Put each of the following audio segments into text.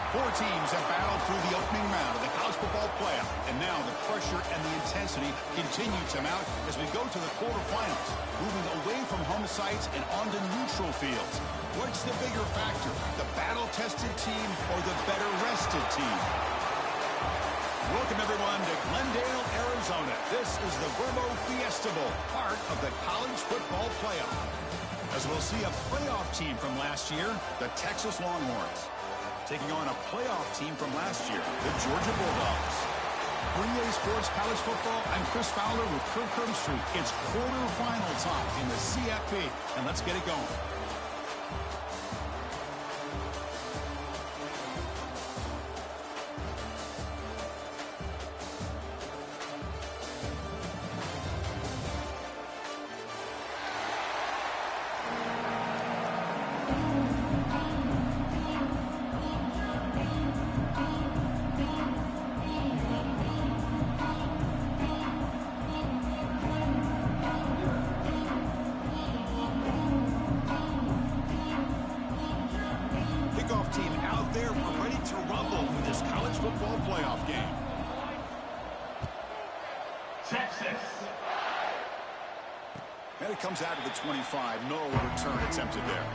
Four teams have battled through the opening round of the college football playoff, and now the pressure and the intensity continue to mount as we go to the quarterfinals, moving away from home sites and onto neutral fields. What's the bigger factor, the battle-tested team or the better-rested team? Welcome, everyone, to Glendale, Arizona. This is the Verbo Fiesta Bowl, part of the college football playoff. As we'll see a playoff team from last year, the Texas Longhorns, taking on a playoff team from last year, the Georgia Bulldogs. For EA Sports College Football, I'm Chris Fowler with Kirk Herbstreit. It's quarterfinal time in the CFP, and let's get it going. Team out there, we're ready to rumble for this college football playoff game. Texas. And it comes out of the 25. No return attempted there.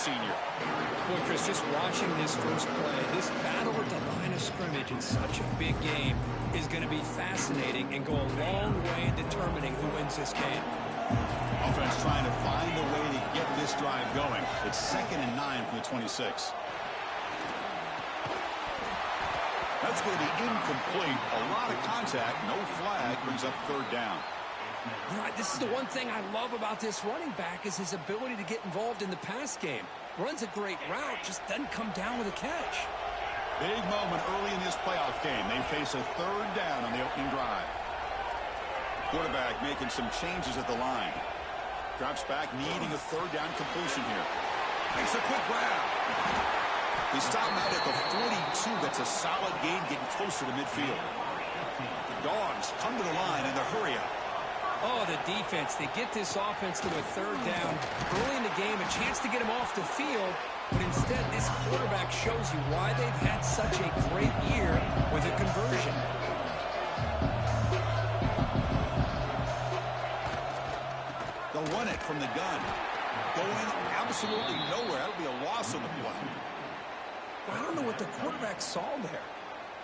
Well, Chris, just watching this first play, this battle at the line of scrimmage in such a big game is going to be fascinating and go a long way in determining who wins this game. Offense trying to find a way to get this drive going. It's 2nd and 9 from the 26. That's going to be incomplete. A lot of contact, no flag, brings up 3rd down. All right, this is the one thing I love about this running back is his ability to get involved in the pass game. Runs a great route, just doesn't come down with a catch. Big moment early in this playoff game. They face a 3rd down on the opening drive. Quarterback making some changes at the line. Drops back, needing a 3rd down completion here. Makes a quick grab. He stopped out at the 42. That's a solid gain, getting closer to midfield. The Dogs come to the line in the hurry-up. Oh, the defense. They get this offense to a 3rd down. Early in the game, a chance to get him off the field. But instead, this quarterback shows you why they've had such a great year with a conversion. They'll run it from the gun. Going absolutely nowhere. That'll be a loss on the play. I don't know what the quarterback saw there.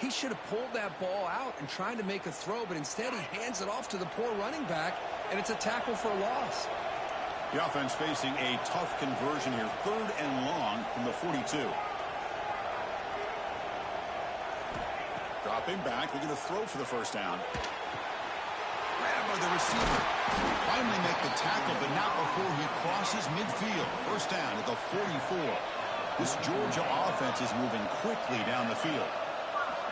He should have pulled that ball out and tried to make a throw, but instead he hands it off to the poor running back, and it's a tackle for a loss. The offense facing a tough conversion here. 3rd and long from the 42. Dropping back, looking to throw for the 1st down. Grabbed by the receiver. Finally make the tackle, but not before he crosses midfield. 1st down at the 44. This Georgia offense is moving quickly down the field.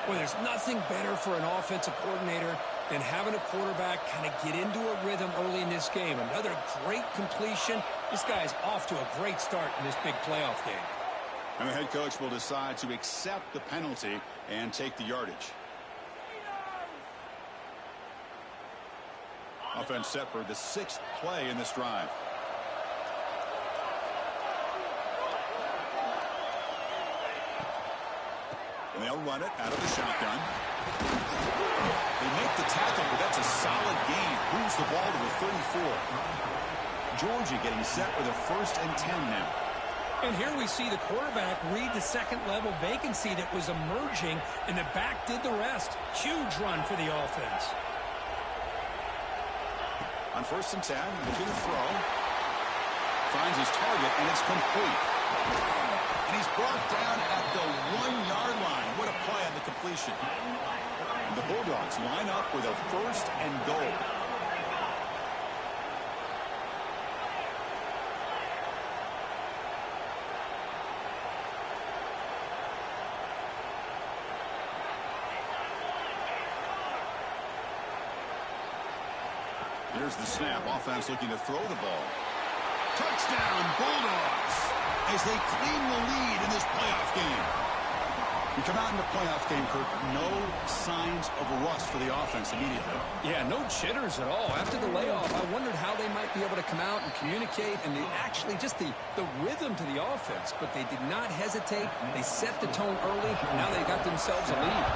Well, there's nothing better for an offensive coordinator than having a quarterback kind of get into a rhythm early in this game. Another great completion. This guy's off to a great start in this big playoff game. And the head coach will decide to accept the penalty and take the yardage. Offense set for the 6th play in this drive. And they'll run it out of the shotgun. They make the tackle, but that's a solid gain. Moves the ball to the 34. Georgia getting set with a 1st and 10 now. And here we see the quarterback read the second-level vacancy that was emerging, and the back did the rest. Huge run for the offense. On 1st and 10, looking to throw. Finds his target, and it's complete. And he's brought down at the 1-yard line. What a play on the completion. The Bulldogs line up with a 1st and goal. Here's the snap. Offense looking to throw the ball. Touchdown, Bulldogs, as they claim the lead in this playoff game. We come out in the playoff game, Kirk, no signs of rust for the offense immediately. Yeah, no jitters at all. After the layoff, I wondered how they might be able to come out and communicate, and actually just the rhythm to the offense. But they did not hesitate. They set the tone early, and now they got themselves a lead.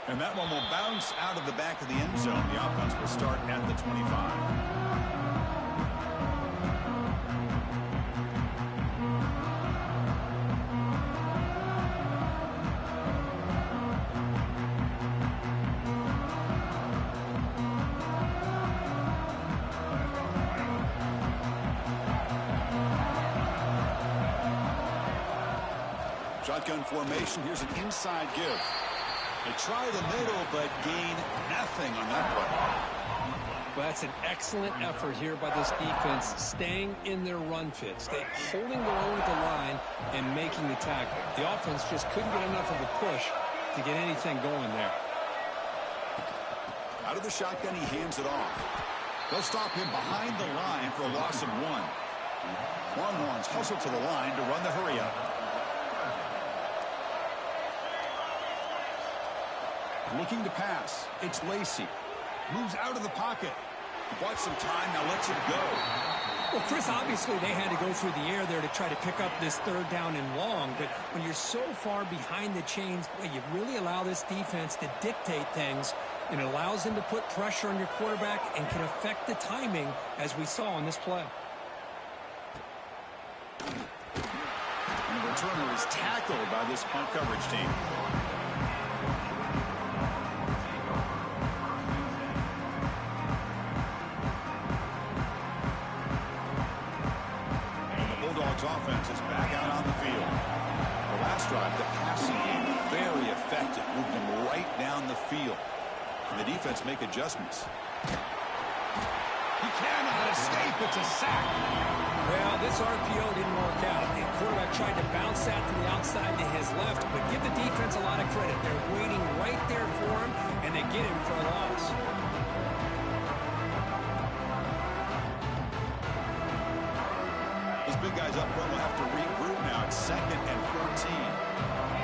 And that one will bounce out of the back of the end zone. The offense will start at the 25. Shotgun formation. Here's an inside give. They try the middle, but gain nothing on that play. Well, that's an excellent effort here by this defense, staying in their run fits. They holding their own at the line and making the tackle. The offense just couldn't get enough of a push to get anything going there. Out of the shotgun, he hands it off. They'll stop him behind the line for a loss of 1. Longhorns hustle to the line to run the hurry-up. Looking to pass. It's Lacey. Moves out of the pocket. Bought some time, now lets it go. Well, Chris, obviously they had to go through the air there to try to pick up this 3rd down and long, but when you're so far behind the chains, boy, you really allow this defense to dictate things, and it allows them to put pressure on your quarterback and can affect the timing, as we saw on this play. And the returner is tackled by this punt coverage team. Offense is back out on the field. The last drive, the passing game, very effective. Moved them right down the field. And the defense make adjustments. He cannot escape. It's a sack. Well, this RPO didn't work out. The quarterback tried to bounce that to the outside to his left, but give the defense a lot of credit. They're waiting right there for him, and they get him for a loss. Big guys up front will have to regroup now. It's 2nd and 14.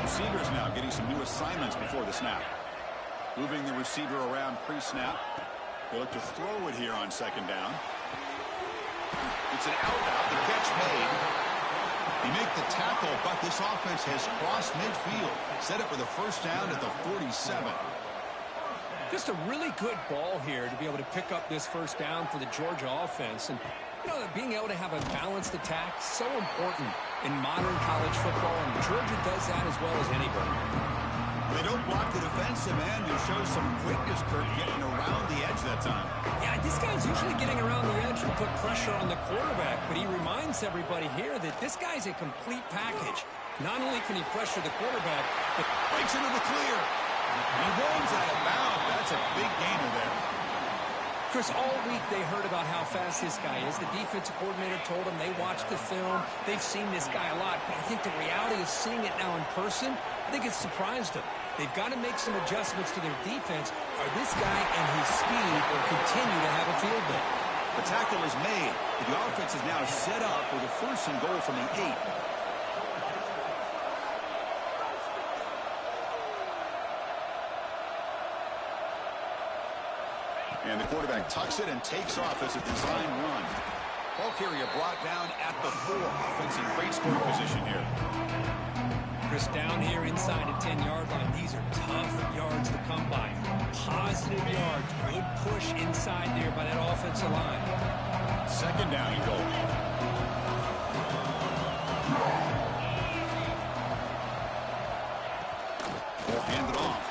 Receivers now getting some new assignments before the snap. Moving the receiver around pre-snap. They look to throw it here on 2nd down. It's an out-out. The catch made. They make the tackle, but this offense has crossed midfield. Set up for the 1st down at the 47. Just a really good ball here to be able to pick up this 1st down for the Georgia offense. And you know, being able to have a balanced attack, so important in modern college football, and Georgia does that as well as anybody. They don't block the defensive end, who shows some quickness, Kirk, getting around the edge that time. Yeah, this guy's usually getting around the edge to put pressure on the quarterback, but he reminds everybody here that this guy's a complete package. Not only can he pressure the quarterback, but breaks into the clear. He runs out of bounds. That's a big gainer there. Chris, all week they heard about how fast this guy is. The defensive coordinator told them they watched the film. They've seen this guy a lot. But I think the reality of seeing it now in person, I think it's surprised them. They've got to make some adjustments to their defense, or this guy and his speed will continue to have a field day. The tackle is made. The offense is now set up with a 1st and goal from the 8. And the quarterback tucks it and takes off as a design run. Ball carrier brought down at the 4. Offense in great scoring position here. Chris, down here inside the 10-yard line, these are tough yards to come by. Positive yards, good push inside there by that offensive line. Second down and goal. Ball handed off.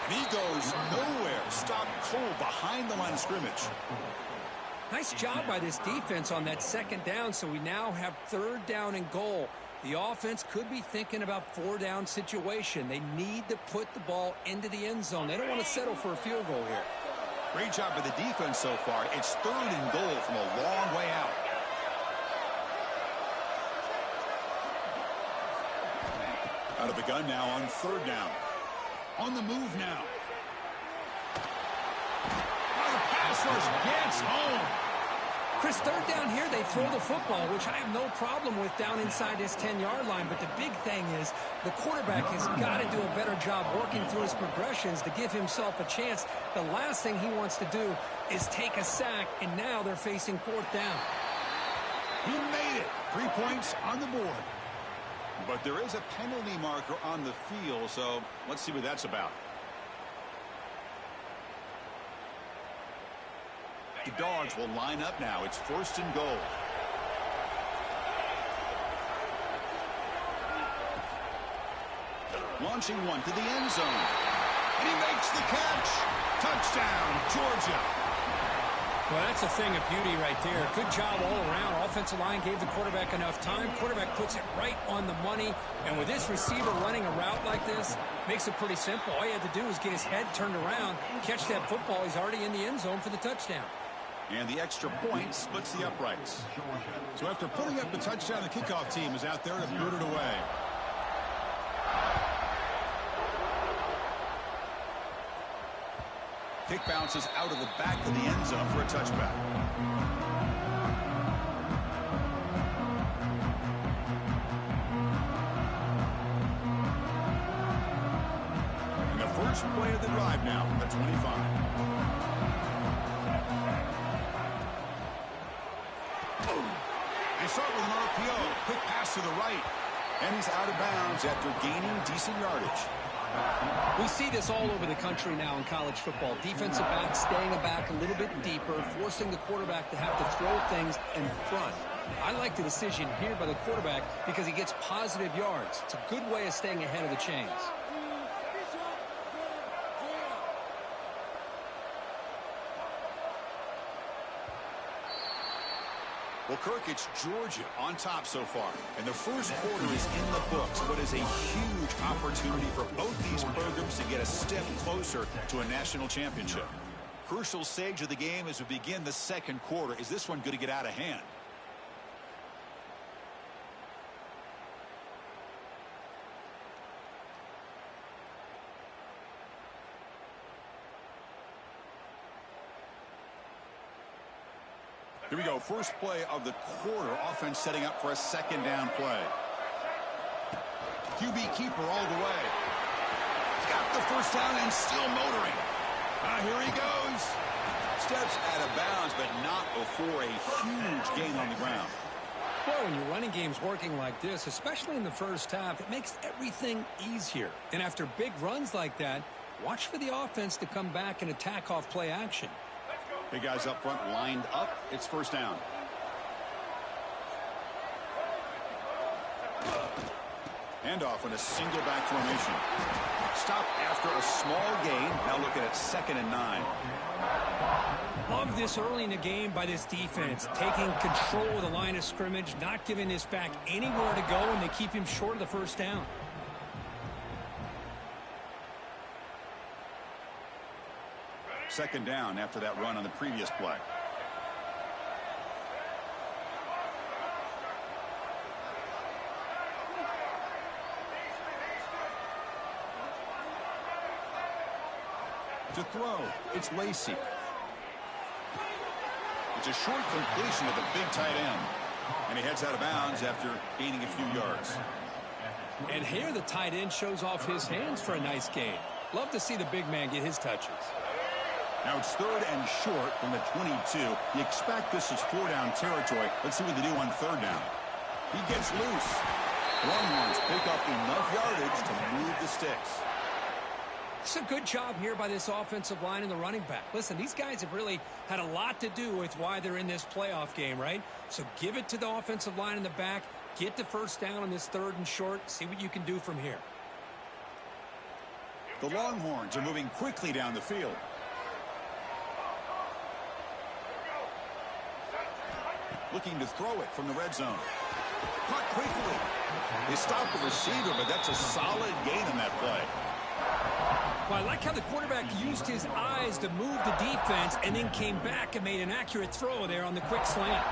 And he goes nowhere. Stopped cold behind the line of scrimmage. Nice job by this defense on that second down, so we now have third down and goal. The offense could be thinking about 4-down situation. They need to put the ball into the end zone. They don't want to settle for a field goal here. Great job by the defense so far. It's third and goal from a long way out. Out of the gun now on third down. On the move now. The pass rush gets home. Chris, third down here, they throw the football, which I have no problem with down inside this 10-yard line. But the big thing is the quarterback has got to do a better job working through his progressions to give himself a chance. The last thing he wants to do is take a sack, and now they're facing fourth down. He made it. 3 points on the board. But there is a penalty marker on the field, so let's see what that's about. The Dogs will line up now. It's first and goal. Launching one to the end zone. And he makes the catch. Touchdown, Georgia. Well, that's a thing of beauty right there. Good job all around. Offensive line gave the quarterback enough time. Quarterback puts it right on the money. And with this receiver running a route like this, makes it pretty simple. All he had to do was get his head turned around, catch that football. He's already in the end zone for the touchdown. And the extra point splits the uprights. So after putting up the touchdown, the kickoff team is out there to boot it away. Kick bounces out of the back of the end zone for a touchback. And the first play of the drive now from the 25. They start with an RPO. Quick pass to the right. And he's out of bounds after gaining decent yardage. We see this all over the country now in college football. Defensive backs staying back a little bit deeper, forcing the quarterback to have to throw things in front. I like the decision here by the quarterback because he gets positive yards. It's a good way of staying ahead of the chains. Well, Kirk, it's Georgia on top so far. And the first quarter is in the books. What is a huge opportunity for both these programs to get a step closer to a national championship. Crucial stage of the game as we begin the second quarter. Is this one going to get out of hand? Here we go. First play of the quarter. Offense setting up for a second down play. QB keeper all the way. Got the first down and still motoring. Here he goes. Steps out of bounds, but not before a huge gain on the ground. Well, when your running game's working like this, especially in the first half, it makes everything easier. And after big runs like that, watch for the offense to come back and attack off play action. Big guys up front lined up. It's first down. Handoff in a single back formation. Stop after a small gain. Now looking at 2nd and 9. Love this early in the game by this defense. Taking control of the line of scrimmage, not giving this back anywhere to go, and they keep him short of the first down. Second down after that run on the previous play. To throw, it's Lacey. It's a short completion with a big tight end. And he heads out of bounds after gaining a few yards. And here the tight end shows off his hands for a nice gain. Love to see the big man get his touches. Now it's 3rd and short from the 22. You expect this is 4-down territory. Let's see what they do on 3rd down. He gets loose. Longhorns pick up enough yardage to move the sticks. It's a good job here by this offensive line and the running back. Listen, these guys have really had a lot to do with why they're in this playoff game, right? So give it to the offensive line in the back. Get the first down on this 3rd and short. See what you can do from here. The Longhorns are moving quickly down the field. Looking to throw it from the red zone. Caught quickly. They stopped the receiver, but that's a solid gain on that play. Well, I like how the quarterback used his eyes to move the defense and then came back and made an accurate throw there on the quick slant.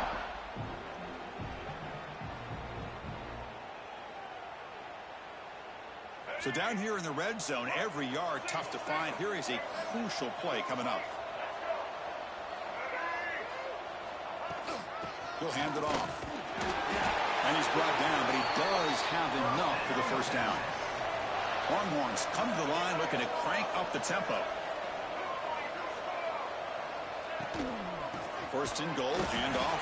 So down here in the red zone, every yard tough to find. Here is a crucial play coming up. He'll hand it off. And he's brought down, but he does have enough for the first down. Longhorns come to the line looking to crank up the tempo. 1st and goal, handoff.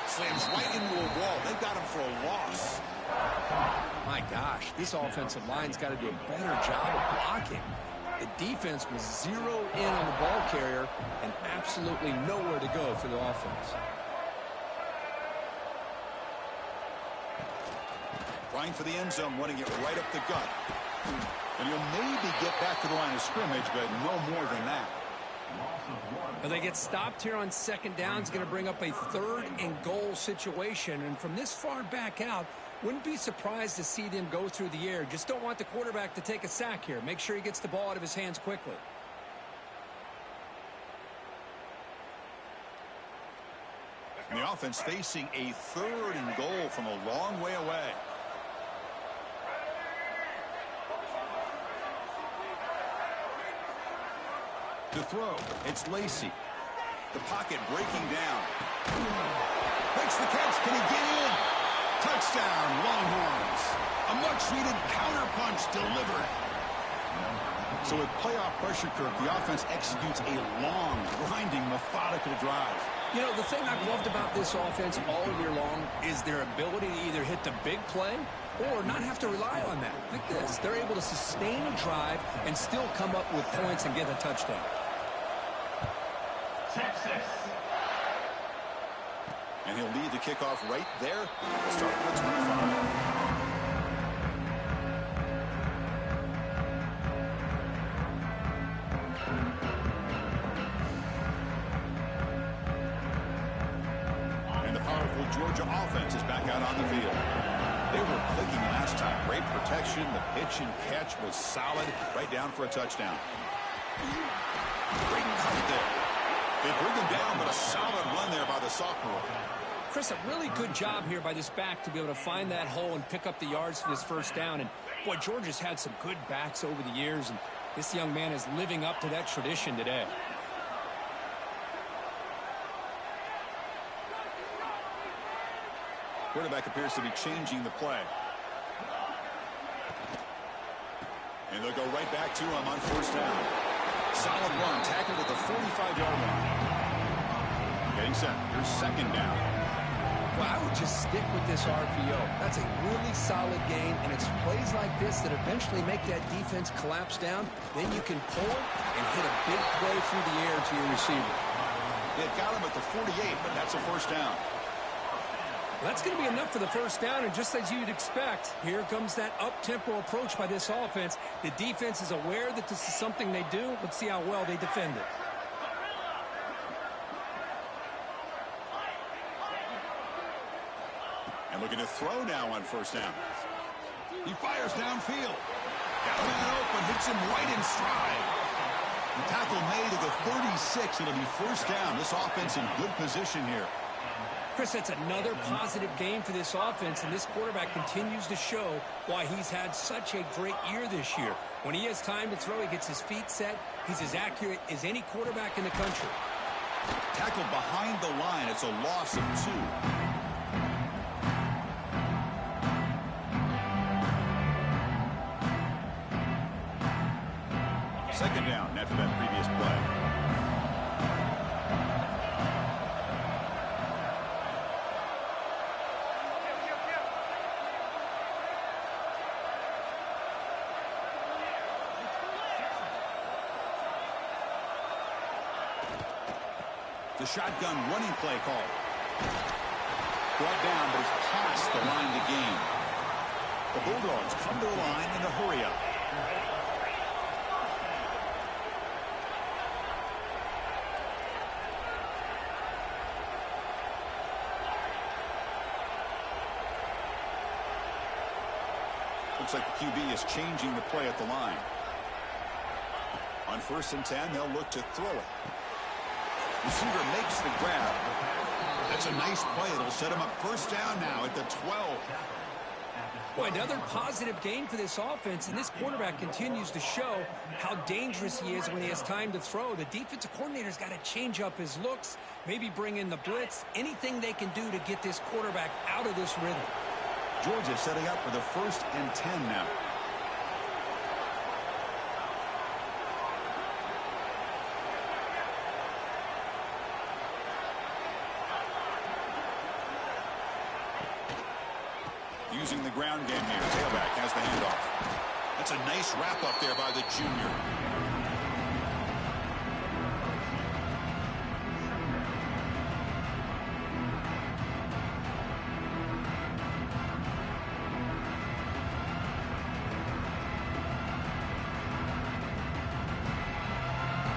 Slams right into a wall. They've got him for a loss. My gosh, this offensive line's got to do a better job of blocking. The defense was zero in on the ball carrier and absolutely nowhere to go for the offense. Trying for the end zone, running it right up the gut. And he'll maybe get back to the line of scrimmage, but no more than that. Well, they get stopped here on 2nd down. It's going to bring up a 3rd and goal situation. And from this far back out, wouldn't be surprised to see them go through the air. Just don't want the quarterback to take a sack here. Make sure he gets the ball out of his hands quickly. And the offense facing a 3rd and goal from a long way away. To throw, it's Lacey. The pocket breaking down. Makes the catch. Can he get in? Touchdown, Longhorns. A much-needed counterpunch delivered. So with playoff pressure, Kirk, the offense executes a long, grinding, methodical drive. You know, the thing I've loved about this offense all year long is their ability to either hit the big play or not have to rely on that. Like this, they're able to sustain a drive and still come up with points and get a touchdown. Texas. And he'll lead the kickoff right there. We'll start with the 25. Georgia offense is back out on the field. They were clicking last time. Great protection. The pitch and catch was solid. Right down for a touchdown. Great cut there. They bring him down, but a solid run there by the sophomore. Chris, a really good job here by this back to be able to find that hole and pick up the yards for this first down. And, boy, Georgia's had some good backs over the years, and this young man is living up to that tradition today. Quarterback appears to be changing the play. And they'll go right back to him on first down. Solid run, tackled at the 45-yard line. Getting set. Here's second down. Well, I would just stick with this RPO. That's a really solid game, and it's plays like this that eventually make that defense collapse down. Then you can pull and hit a big play through the air to your receiver. It got him at the 48, but that's a first down. That's going to be enough for the first down, and just as you'd expect, here comes that up-tempo approach by this offense. The defense is aware that this is something they do. Let's see how well they defend it. And looking to throw now on first down. He fires downfield. Got a man open, hits him right in stride. The tackle made at the 36. It'll be first down. This offense in good position here. Chris, that's another positive game for this offense, and this quarterback continues to show why he's had such a great year this year. When he has time to throw, he gets his feet set. He's as accurate as any guardraback in the country. Tackled behind the line. It's a loss of 2. Second down after that previous play. The shotgun running play call. Brought down, but is past the line to gain. The Bulldogs come to the line in a hurry-up. Looks like the QB is changing the play at the line. On 1st and 10, they'll look to throw it. Receiver makes the grab. That's a nice play. It'll set him up 1st down now at the 12. Boy, another positive game for this offense, and this quarterback continues to show how dangerous he is when he has time to throw. The defensive coordinator's got to change up his looks, maybe bring in the blitz, anything they can do to get this quarterback out of this rhythm. Georgia setting up for the 1st and 10 now. Using the ground game here. Tailback has the handoff. That's a nice wrap up there by the junior.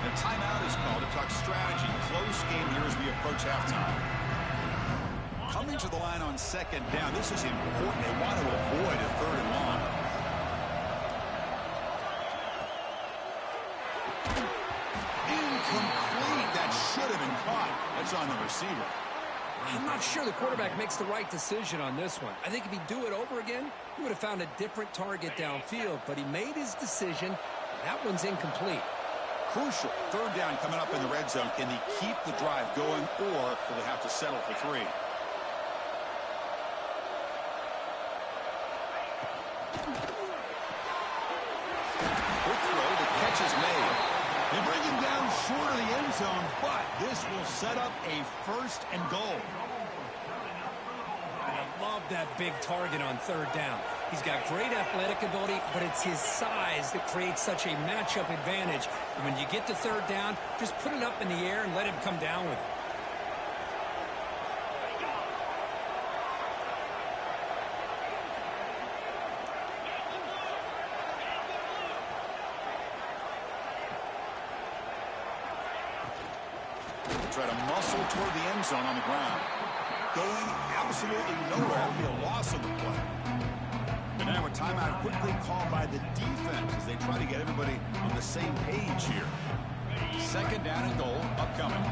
The timeout is called to talk strategy. Close game here as we approach halftime. Coming to the line on 2nd down. This is important. They want to avoid a 3rd and long. Incomplete. That should have been caught. That's on the receiver. I'm not sure the quarterback makes the right decision on this one. I think if he'd do it over again, he would have found a different target downfield, but he made his decision. That one's incomplete. Crucial. 3rd down coming up in the red zone. Can he keep the drive going, or will they have to settle for 3? Quick throw. The catch is made. They bring him down short of the end zone, but this will set up a 1st and goal. And I love that big target on 3rd down. He's got great athletic ability, but it's his size that creates such a matchup advantage. And when you get to 3rd down, just put it up in the air and let him come down with it. Try to muscle toward the end zone on the ground. Going absolutely nowhere. It'll be a loss of the play. And now a timeout quickly called by the defense as they try to get everybody on the same page here. 2nd down and goal upcoming.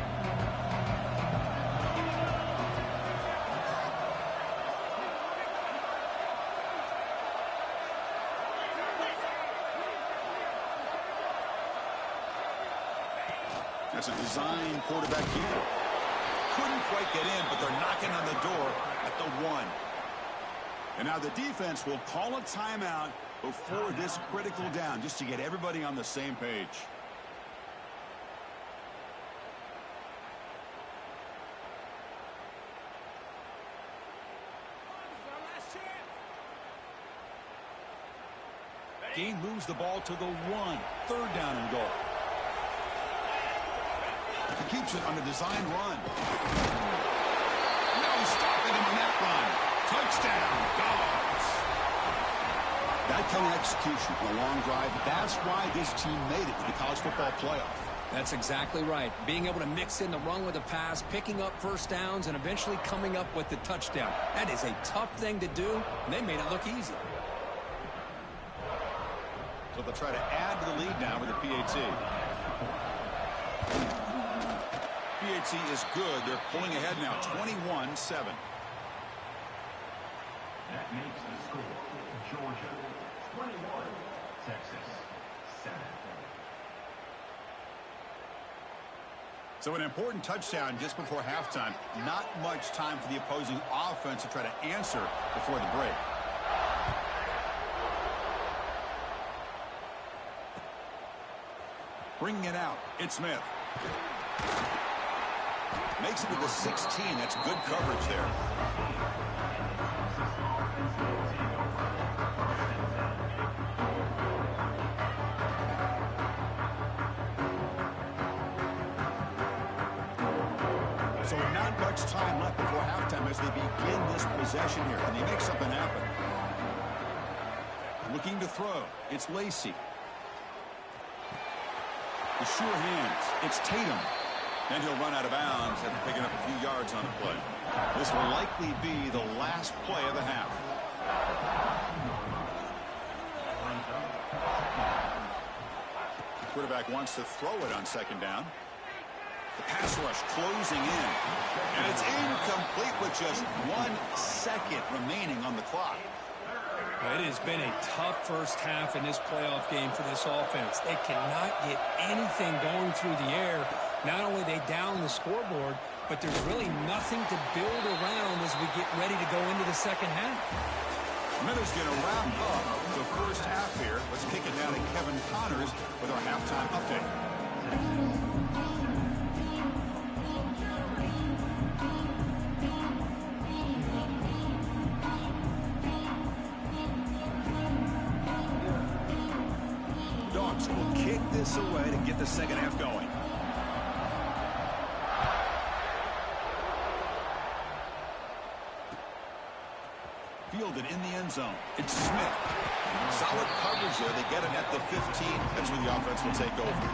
That's a design quarterback here. Couldn't quite get in, but they're knocking on the door at the 1. And now the defense will call a timeout before this critical down, just to get everybody on the same page. Gain moves the ball to the 1. 3rd down and goal. He keeps it on a design run. No stopping him on that run. Touchdown, Dogs. That kind of execution on a long drive, that's why this team made it to the college football playoff. That's exactly right. Being able to mix in the run with the pass, picking up 1st downs, and eventually coming up with the touchdown. That is a tough thing to do, and they made it look easy. So they'll try to add to the lead now with the PAT. PAT is good. They're pulling ahead now, 21-7. That makes the score Georgia 21, Texas 7. So an important touchdown just before halftime. Not much time for the opposing offense to try to answer before the break. Bringing it out, it's Smith. Makes it to the 16. That's good coverage there. So not much time left before halftime as they begin this possession here. And they make something happen. Looking to throw. It's Lacey. The sure hands. It's Tatum. And he'll run out of bounds after picking up a few yards on the play. This will likely be the last play of the half. The quarterback wants to throw it on second down. The pass rush closing in. And it's incomplete with just 1 second remaining on the clock. It has been a tough first half in this playoff game for this offense. They cannot get anything going through the air. Not only they down the scoreboard, but there's really nothing to build around as we get ready to go into the second half. Miller's going to wrap up the first half here. Let's kick it down to Kevin Connors with our halftime update. Dogs will kick this away to get the second half going. Fielded in the end zone. It's Smith. Solid coverage there. They get it at the 15. That's where the offense will take over.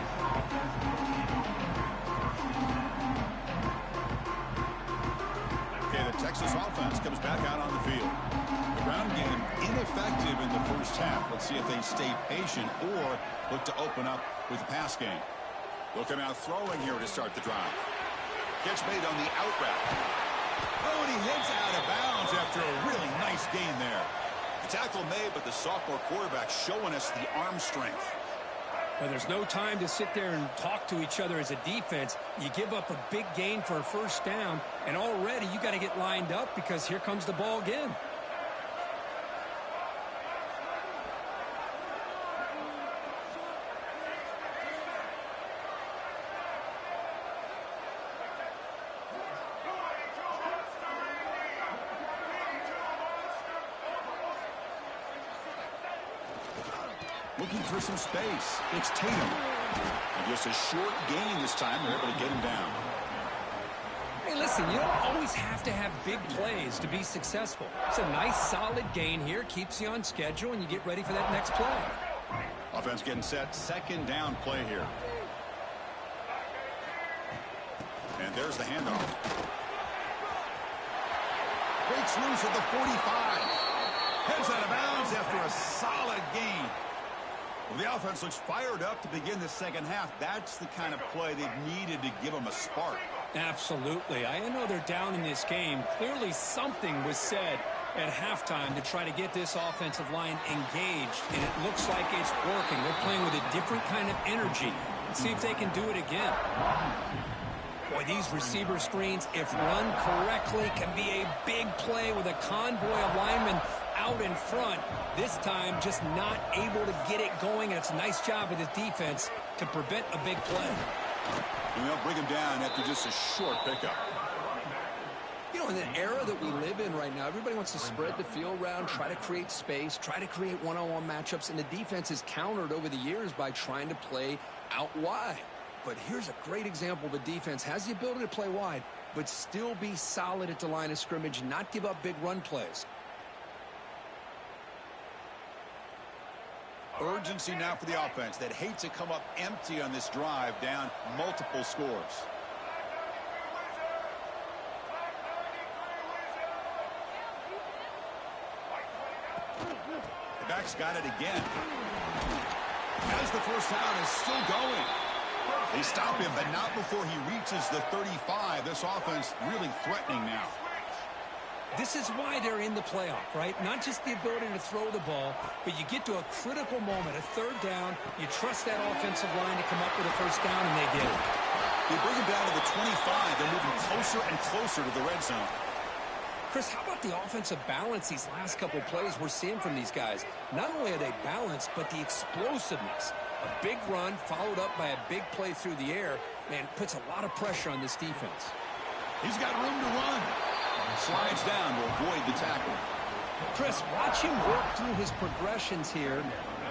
Okay, the Texas offense comes back out on the field. The ground game ineffective in the first half. Let's see if they stay patient or look to open up with the pass game. They'll come out throwing here to start the drive. Catch made on the out route. Oh, and he hits out of bounds after a really nice gain there. The tackle made, but the sophomore quarterback showing us the arm strength. Well, there's no time to sit there and talk to each other as a defense. You give up a big gain for a first down, and already you got to get lined up because here comes the ball again. Looking for some space. It's Tatum. And just a short gain this time. They're able to get him down. Hey, listen, you don't always have to have big plays to be successful. It's a nice, solid gain here. Keeps you on schedule, and you get ready for that next play. Offense getting set. Second down play here. And there's the handoff. Breaks loose at the 45. Heads out of bounds after a solid gain. Well, the offense looks fired up to begin the second half. That's the kind of play they've needed to give them a spark. Absolutely. I know they're down in this game. Clearly something was said at halftime to try to get this offensive line engaged, and it looks like it's working. They're playing with a different kind of energy. Let's see if they can do it again. Boy, these receiver screens, if run correctly, can be a big play with a convoy of linemen out in front. This time, just not able to get it going. And it's a nice job of the defense to prevent a big play. And they'll bring him down after just a short pickup. You know, in the era that we live in right now, everybody wants to spread the field around, try to create space, try to create one-on-one matchups, and the defense is countered over the years by trying to play out wide. But here's a great example of a defense has the ability to play wide, but still be solid at the line of scrimmage, not give up big run plays. Urgency now for the offense that hate to come up empty on this drive, down multiple scores. The back's got it again. As the first down is still going. They stop him, but not before he reaches the 35. This offense really threatening now. This is why they're in the playoff, right? Not just the ability to throw the ball, but you get to a critical moment, a third down, you trust that offensive line to come up with a first down, and they get it. They bring him down to the 25. They're moving closer and closer to the red zone. Chris, how about the offensive balance these last couple of plays we're seeing from these guys? Not only are they balanced, but the explosiveness. A big run followed up by a big play through the air, man, puts a lot of pressure on this defense. He's got room to run. Slides down to avoid the tackle. Chris, watch him work through his progressions here.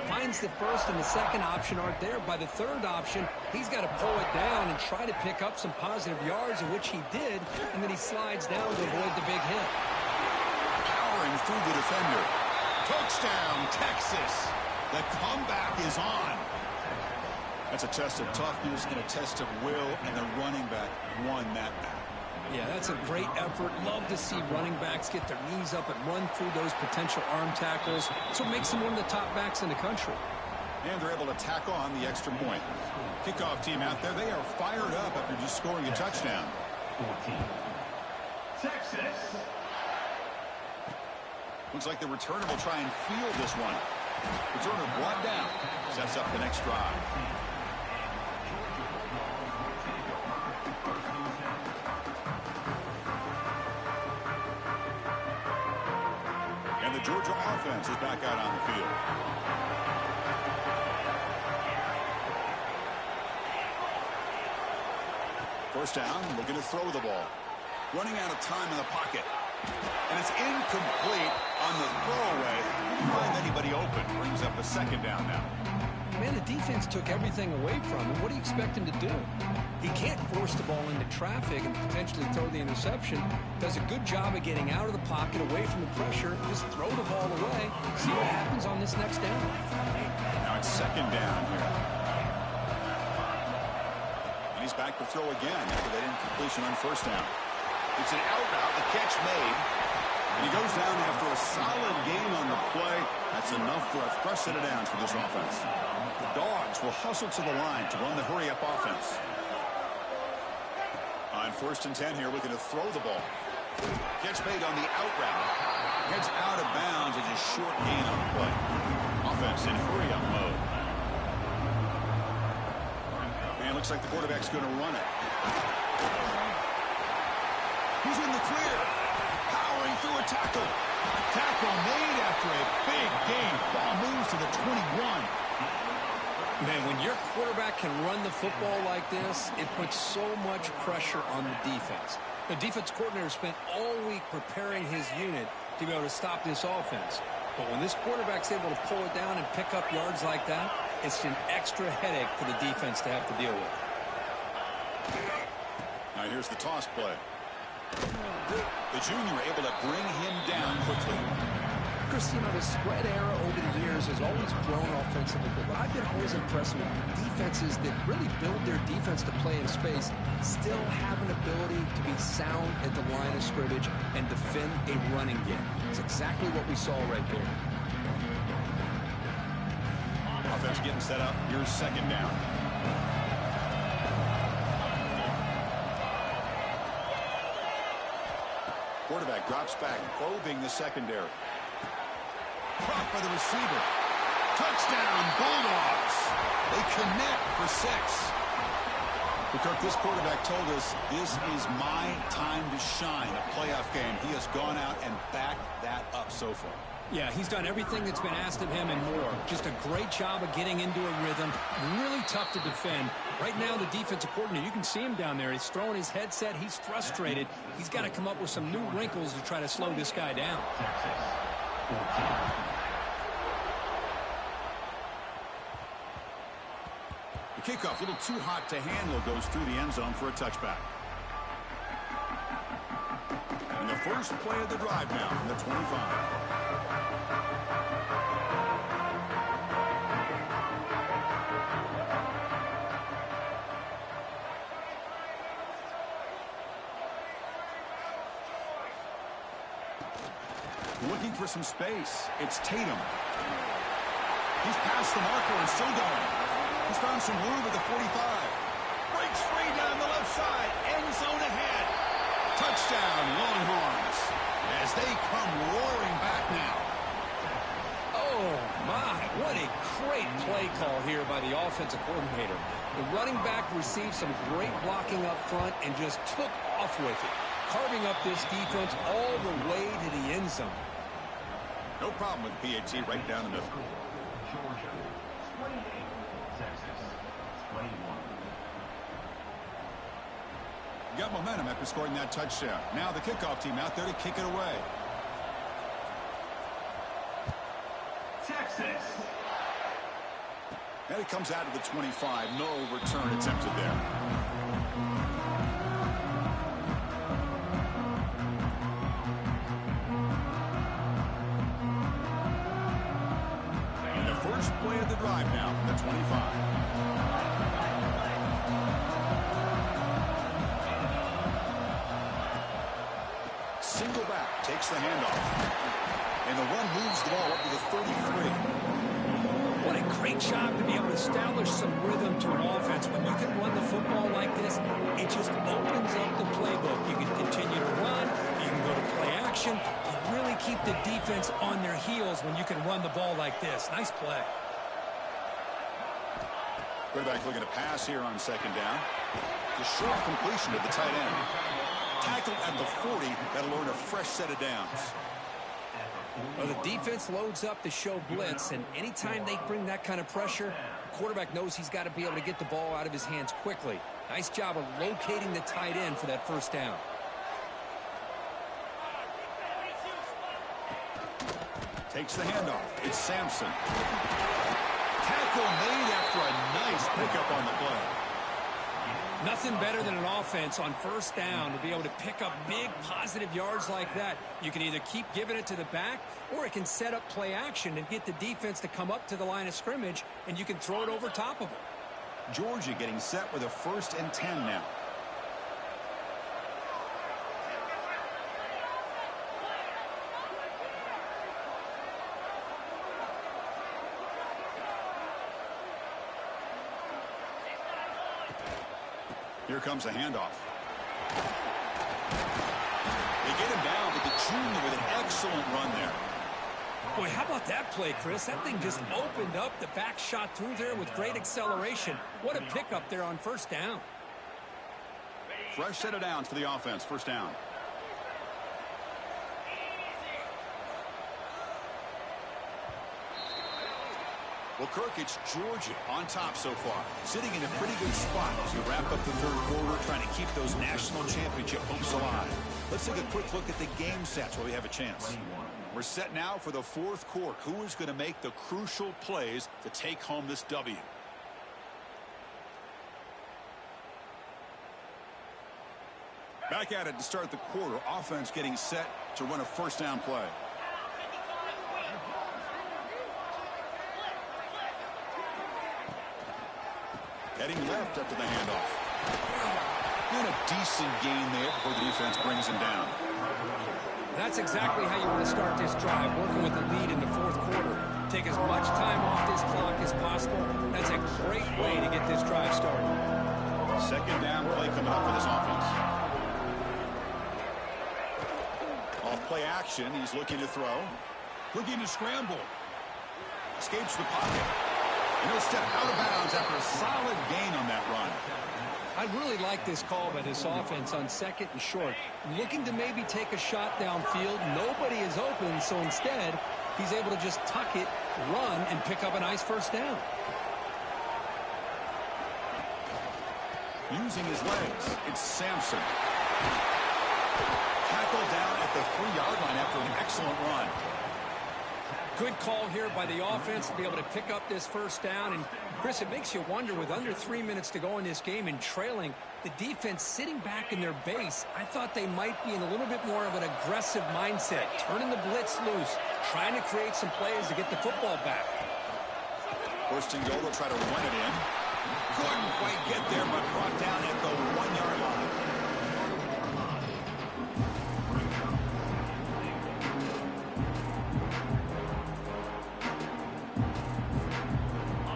finds the first and the second option aren't there. By the third option, he's got to pull it down and try to pick up some positive yards, in which he did, and then he slides down to avoid the big hit. Powering through the defender. Touchdown, Texas. The comeback is on. That's a test of toughness and a test of will, and the running back won that battle. Yeah, that's a great effort. Love to see running backs get their knees up and run through those potential arm tackles. So it makes them one of the top backs in the country. And they're able to tack on the extra point. Kickoff team out there, they are fired up after just scoring a touchdown. 14. Texas. Looks like the returner will try and field this one. Returner brought down. Sets up the next drive. And the Georgia offense is back out on the field. First down, looking to throw the ball. Running out of time in the pocket. And it's incomplete on the throwaway. Didn't find anybody open. Brings up a second down now. Man, the defense took everything away from him. What do you expect him to do? He can't force the ball into traffic and potentially throw the interception. Does a good job of getting out of the pocket, away from the pressure. Just throw the ball away. See what happens on this next down. Now it's second down here. And he's back to throw again after that incompletion on first down. It's an out route, the catch made. And he goes down after a solid gain on the play. That's enough for a fresh set of downs for this offense. The Dogs will hustle to the line to run the hurry-up offense. On 1st and 10 here, looking to throw the ball. Catch made on the out route. Heads out of bounds as a short gain on the play. Offense in hurry-up mode. And looks like the quarterback's going to run it. He's in the clear. Powering through a tackle. Tackle made after a big gain. Ball moves to the 21. Man, when your quarterback can run the football like this, it puts so much pressure on the defense. The defense coordinator spent all week preparing his unit to be able to stop this offense. But when this quarterback's able to pull it down and pick up yards like that, it's an extra headache for the defense to have to deal with. Now here's the toss play. The junior able to bring him down quickly. Chris, you know, the spread era over the years has always grown offensively, but I've been always impressed with defenses that really build their defense to play in space, still have an ability to be sound at the line of scrimmage and defend a running game. It's exactly what we saw right there. Offense getting set up. Here's second down. Quarterback drops back, probing the secondary. Caught by the receiver. Touchdown, Bulldogs. They connect for 6. Well, Kirk, this quarterback told us this is my time to shine, a playoff game. He has gone out and backed that up so far. Yeah, he's done everything that's been asked of him and more. Just a great job of getting into a rhythm. Really tough to defend. Right now, the defensive coordinator, you can see him down there. He's throwing his headset. He's frustrated. He's got to come up with some new wrinkles to try to slow this guy down. The kickoff, a little too hot to handle, goes through the end zone for a touchback. And the first play of the drive now from the 25. Looking for some space. It's Tatum. He's past the marker and still going. He's found some room at the 45. Breaks free down the left side. End zone ahead. Touchdown, Longhorns. As they come roaring back now. Oh, my. What a great play call here by the offensive coordinator. The running back received some great blocking up front and just took off with it, carving up this defense all the way to the end zone. No problem with PAT right down the middle. Georgia, 28. Texas, 21. You got momentum after scoring that touchdown. Now the kickoff team out there to kick it away. Texas. And it comes out of the 25. No return attempted there. And the first play of the drive now from the 25. Single back, takes the handoff. And the run moves the ball up to the 33. What a great job to be able to establish some rhythm to an offense. When you can run the football like this, it just opens up the playbook. You can continue to run. You can go to play action. You really keep the defense on their heels when you can run the ball like this. Nice play. Quarterback looking to pass here on second down. The short completion to the tight end. Tackle at the 40. That'll earn a fresh set of downs. Well, the defense loads up to show blitz, and anytime they bring that kind of pressure, the quarterback knows he's got to be able to get the ball out of his hands quickly. Nice job of locating the tight end for that first down. Takes the handoff. It's Sampson. Tackle made after a nice pickup on the play. Nothing better than an offense on first down to be able to pick up big positive yards like that. You can either keep giving it to the back, or it can set up play action and get the defense to come up to the line of scrimmage, and you can throw it over top of them. Georgia getting set with a 1st and 10 now. Here comes a handoff. They get him down, but the junior with an excellent run there. Boy, how about that play, Chris? That thing just opened up. The back shot through there with great acceleration. What a pickup there on first down. Fresh set of downs for the offense. First down. Well, Kirk, it's Georgia on top so far, sitting in a pretty good spot as we wrap up the third quarter, trying to keep those national championship hopes alive. Let's take a quick look at the game stats while we have a chance. We're set now for the fourth quarter. Who is going to make the crucial plays to take home this W? Back at it to start the quarter. Offense getting set to run a first down play. Heading left after the handoff. And a decent gain there before the defense brings him down. That's exactly how you want to start this drive, working with the lead in the fourth quarter. Take as much time off this clock as possible. That's a great way to get this drive started. Second down play coming up for this offense. Off play action, he's looking to throw. Looking to scramble. Escapes the pocket. And he'll step out of bounds after a solid gain on that run. I really like this call by this offense on second and short. Looking to maybe take a shot downfield. Nobody is open, so instead, he's able to just tuck it, run, and pick up a nice first down. Using his legs, it's Sampson. Tackled down at the 3-yard line after an excellent run. Good call here by the offense to be able to pick up this first down. And, Chris, it makes you wonder, with under 3 minutes to go in this game and trailing, the defense sitting back in their base, I thought they might be in a little bit more of an aggressive mindset, turning the blitz loose, trying to create some plays to get the football back. First and goal, they'll try to run it in. Couldn't quite get there, but brought down at the 1-yard line.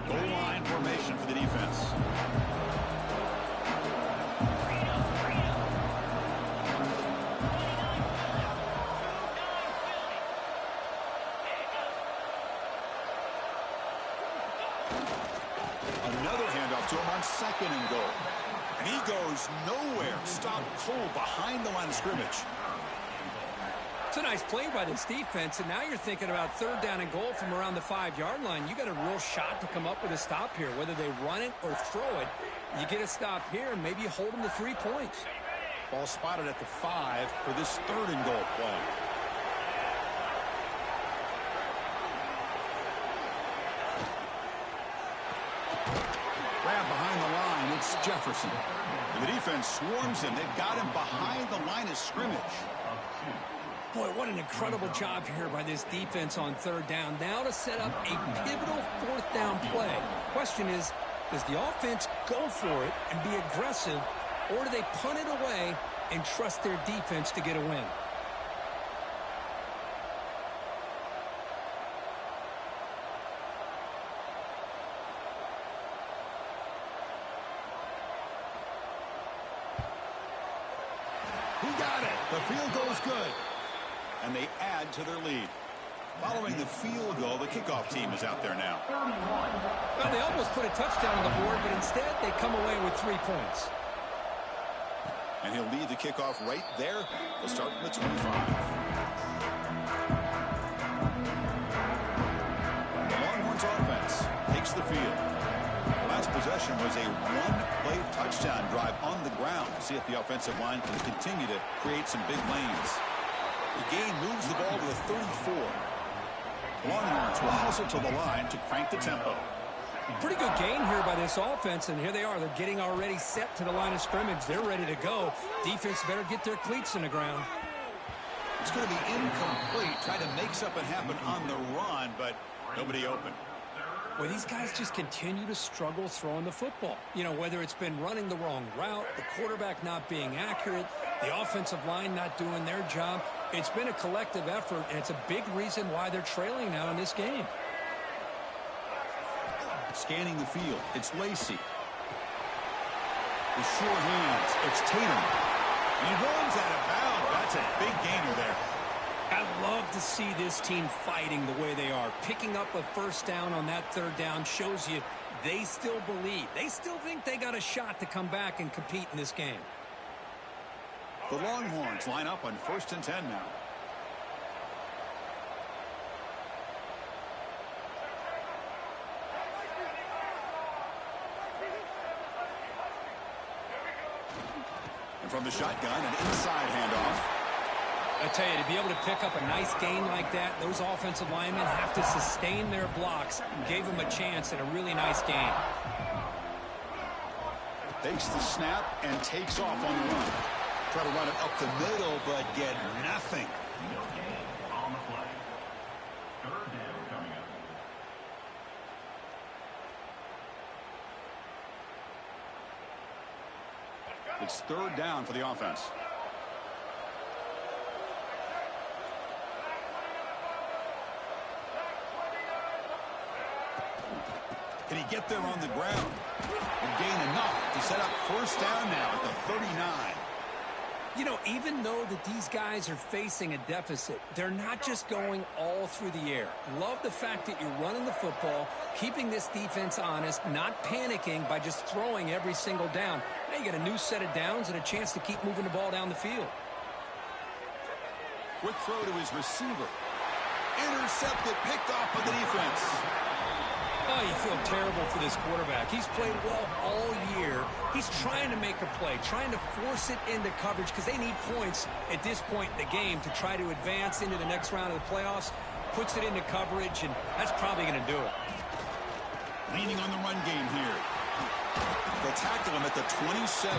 Goal line formation for the defense. Another handoff to him on second and goal. And he goes nowhere. Stopped cold behind the line of scrimmage. It's a nice play by this defense, and now you're thinking about third down and goal from around the 5-yard line. You got a real shot to come up with a stop here. Whether they run it or throw it, you get a stop here, and maybe you hold them to 3 points. Ball spotted at the 5 for this third and goal play. Jefferson. And the defense swarms him. They've got him behind the line of scrimmage. Boy, what an incredible job here by this defense on third down. Now to set up a pivotal fourth down play. Question is, does the offense go for it and be aggressive, or do they punt it away and trust their defense to get a win? He got it. The field goal is good. And they add to their lead. Following the field goal, the kickoff team is out there now. Well, they almost put a touchdown on the board, but instead they come away with 3 points. And he'll lead the kickoff right there. They'll start from the 25. The Longhorns offense takes the field. The last possession was a one-play touchdown drive on the ground. See if the offensive line can continue to create some big lanes. The gain moves the ball to the 34. Longhorns will hustle to the line to crank the tempo. Pretty good gain here by this offense, and here they are. They're getting already set to the line of scrimmage. They're ready to go. Defense better get their cleats in the ground. It's going to be incomplete. Tried to make something happen on the run, but nobody open. Well, these guys just continue to struggle throwing the football. You know, whether it's been running the wrong route, the quarterback not being accurate, the offensive line not doing their job. It's been a collective effort, and it's a big reason why they're trailing now in this game. Scanning the field, it's Lacey. With sure hands, it's Tatum. He runs out of bounds. That's a big gainer there. I love to see this team fighting the way they are. Picking up a first down on that third down shows you they still believe. They still think they got a shot to come back and compete in this game. The Longhorns line up on 1st and 10 now. And from the shotgun, an inside handoff. I tell you, to be able to pick up a nice gain like that, those offensive linemen have to sustain their blocks. Gave them a chance at a really nice gain. Takes the snap and takes off on the run. Try to run it up the middle, but get nothing. No gain on the play. Third down coming up. It's third down for the offense. Can he get there on the ground? And gain enough to set up first down now at the 39. You know, even though that these guys are facing a deficit, they're not just going all through the air. Love the fact that you're running the football, keeping this defense honest, not panicking by just throwing every single down. Now you get a new set of downs and a chance to keep moving the ball down the field. Quick throw to his receiver. Intercepted, picked off by the defense. Oh, you feel terrible for this quarterback. He's played well all year. He's trying to make a play, trying to force it into coverage because they need points at this point in the game to try to advance into the next round of the playoffs. Puts it into coverage, and that's probably going to do it. Leaning on the run game here. They'll tackle him at the 27.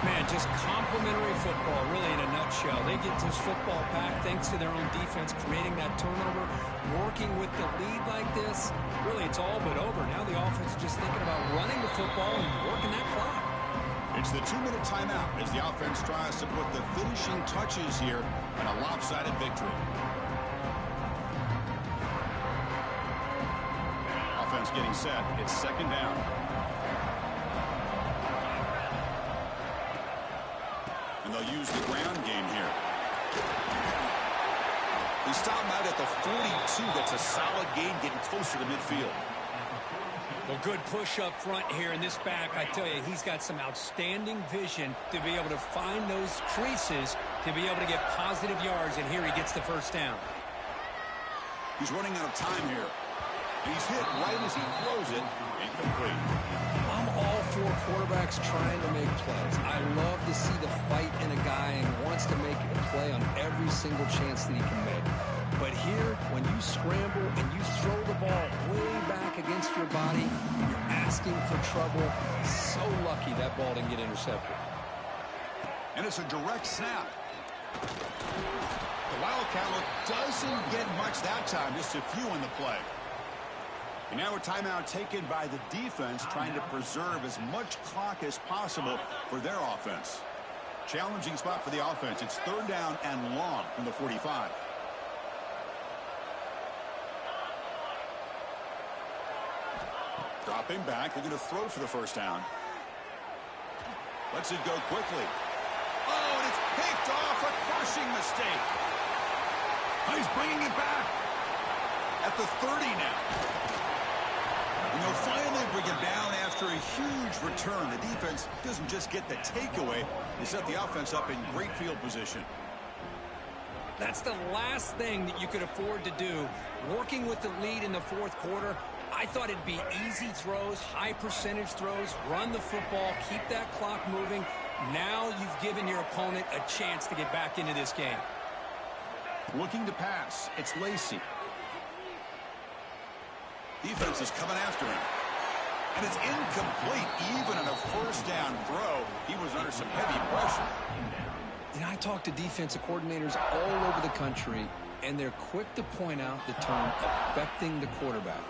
Man, just complimentary football, really, in a nutshell. They get this football back thanks to their own defense, creating that turnover, working with the lead like this. Really, it's all but over. Now the offense is just thinking about running the football and working that clock. It's the 2-minute timeout as the offense tries to put the finishing touches here on a lopsided victory. Offense getting set. It's second down. And they'll use the ground game here. They stop him out at the 42. That's a solid gain, getting closer to midfield. Well, good push up front here in this back. I tell you, he's got some outstanding vision to be able to find those creases, to be able to get positive yards, and here he gets the first down. He's running out of time here. And he's hit right as he throws it. Incomplete. I'm all for quarterbacks trying to make plays. I love to see the fight in a guy and wants to make a play on every single chance that he can make. But here, when you scramble and you throw the ball way back against your body. You're asking for trouble. So lucky that ball didn't get intercepted. And it's a direct snap. The Wildcat look doesn't get much that time, just a few in the play. And now a timeout taken by the defense, trying to preserve as much clock as possible for their offense. Challenging spot for the offense. It's third down and long from the 45. Dropping back. They're going to throw for the first down. Lets it go quickly. Oh, and it's picked off. A crushing mistake. He's bringing it back at the 30 now. And they'll finally bring it down after a huge return. The defense doesn't just get the takeaway. They set the offense up in great field position. That's the last thing that you could afford to do. Working with the lead in the fourth quarter, I thought it'd be easy throws, high percentage throws, run the football, keep that clock moving. Now you've given your opponent a chance to get back into this game. Looking to pass. It's Lacy. Defense is coming after him. And it's incomplete. Even on a first down throw, he was under some heavy pressure. And I talk to defensive coordinators all over the country, and they're quick to point out the term affecting the quarterback.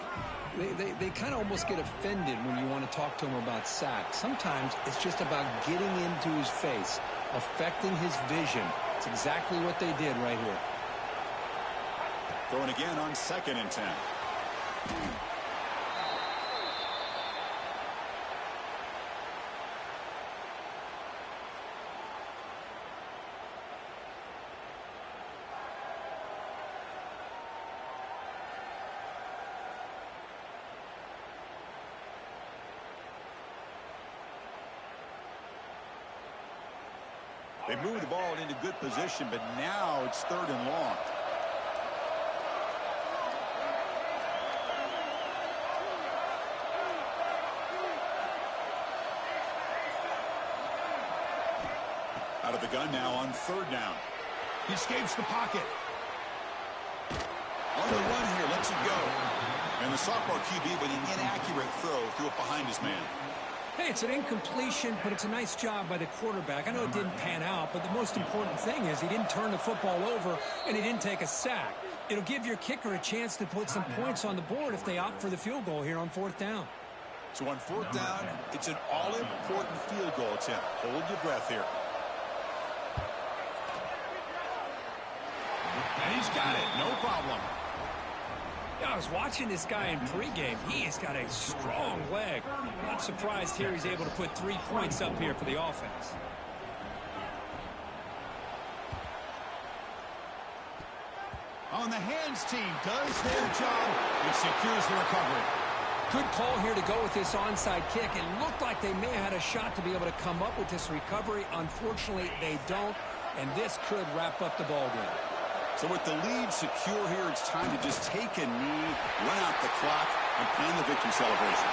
They kind of almost get offended when you want to talk to them about sacks. Sometimes it's just about getting into his face, affecting his vision. It's exactly what they did right here. Throwing again on 2nd and 10. They move the ball into good position, but now it's 3rd and long. Out of the gun now on 3rd down. He escapes the pocket. On the run here, lets it go. And the sophomore QB with an inaccurate throw threw it behind his man. Hey, it's an incompletion, but it's a nice job by the quarterback. I know it didn't pan out, but the most important thing is he didn't turn the football over and he didn't take a sack. It'll give your kicker a chance to put some points on the board if they opt for the field goal here on 4th down. So on 4th down, it's an all-important field goal attempt. Hold your breath here. And he's got it. No problem. Yeah, I was watching this guy in pregame. He has got a strong leg. Not surprised here he's able to put 3 points up here for the offense. On the hands team does their job. It secures the recovery. Good call here to go with this onside kick. It looked like they may have had a shot to be able to come up with this recovery. Unfortunately, they don't, and this could wrap up the ball game. So with the lead secure here, it's time to just take a knee, run out the clock, and plan the victory celebration.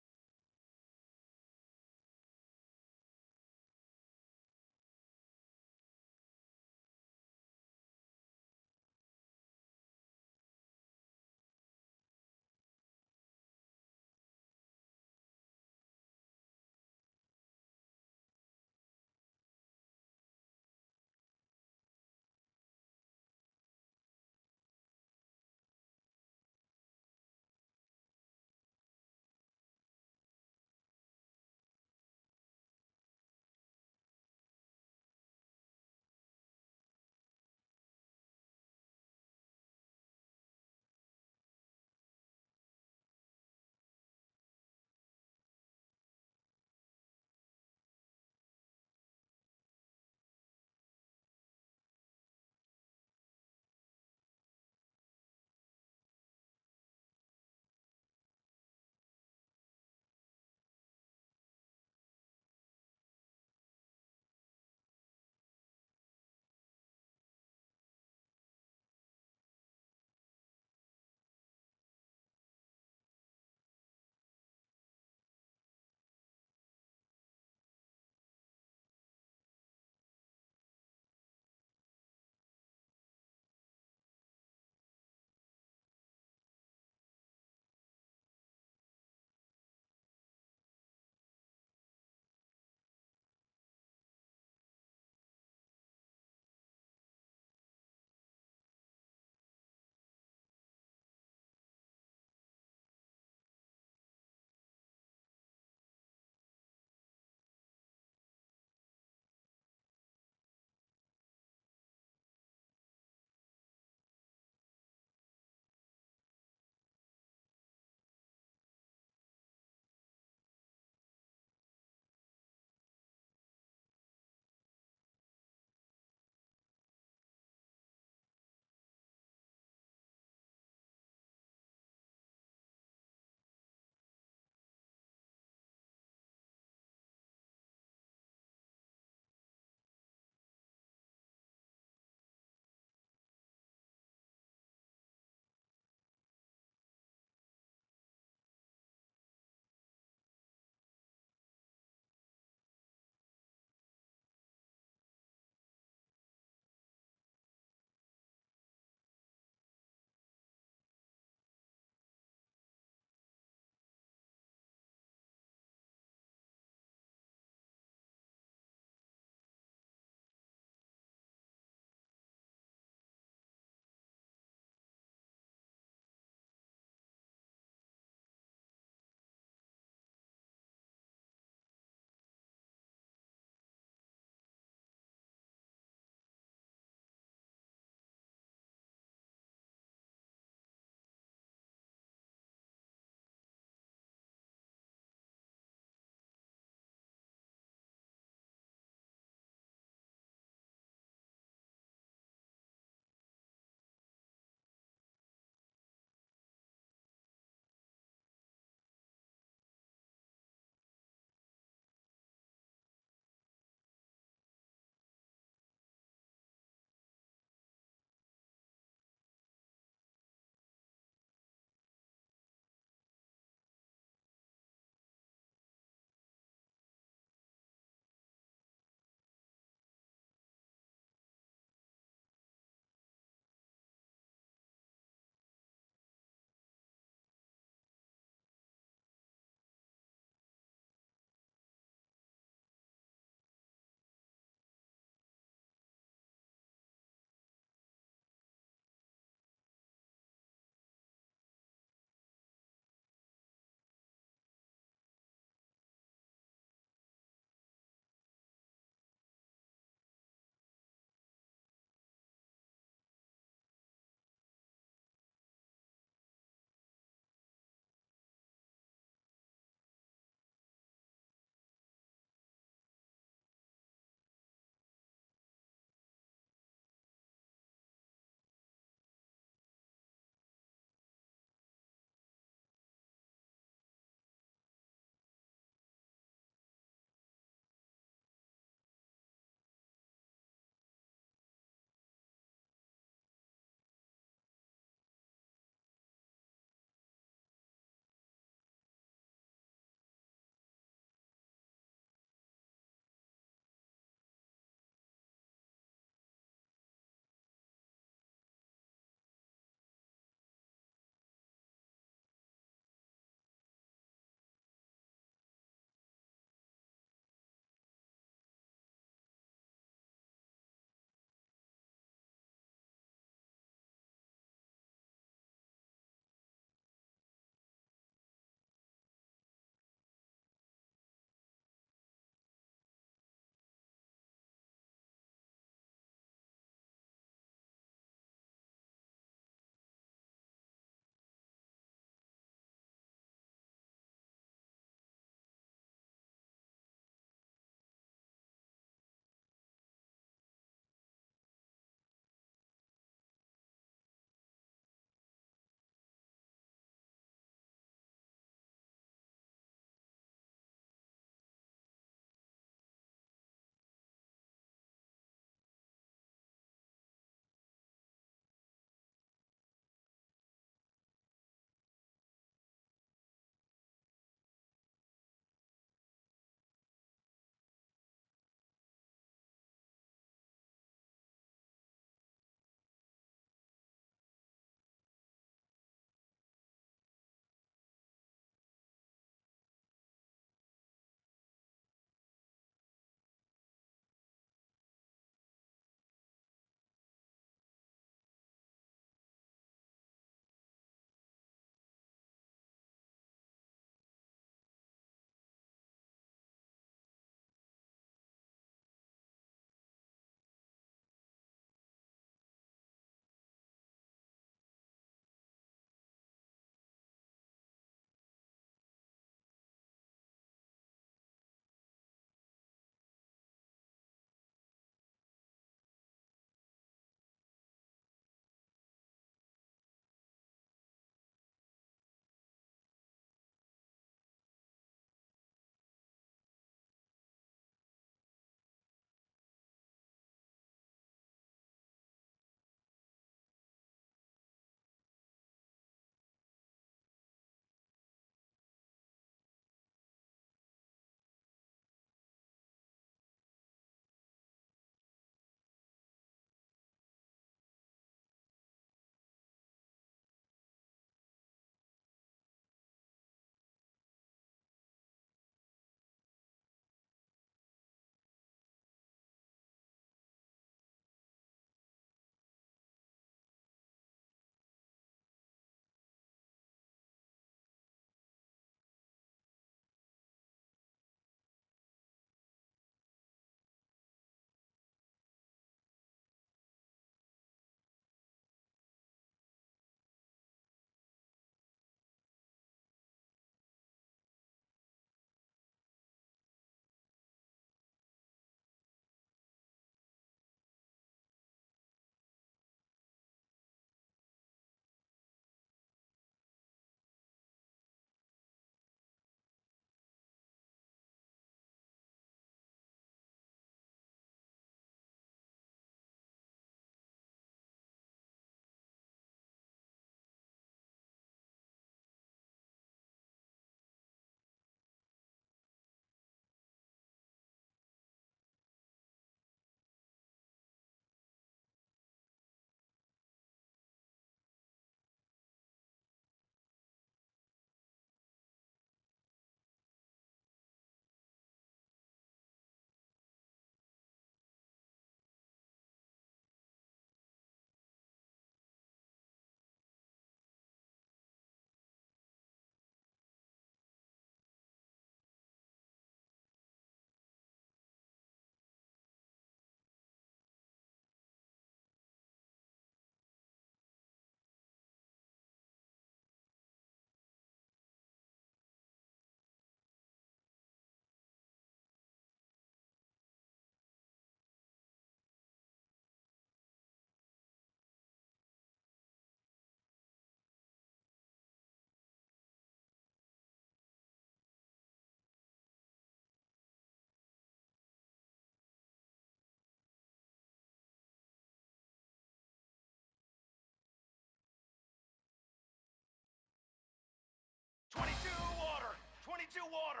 42 water.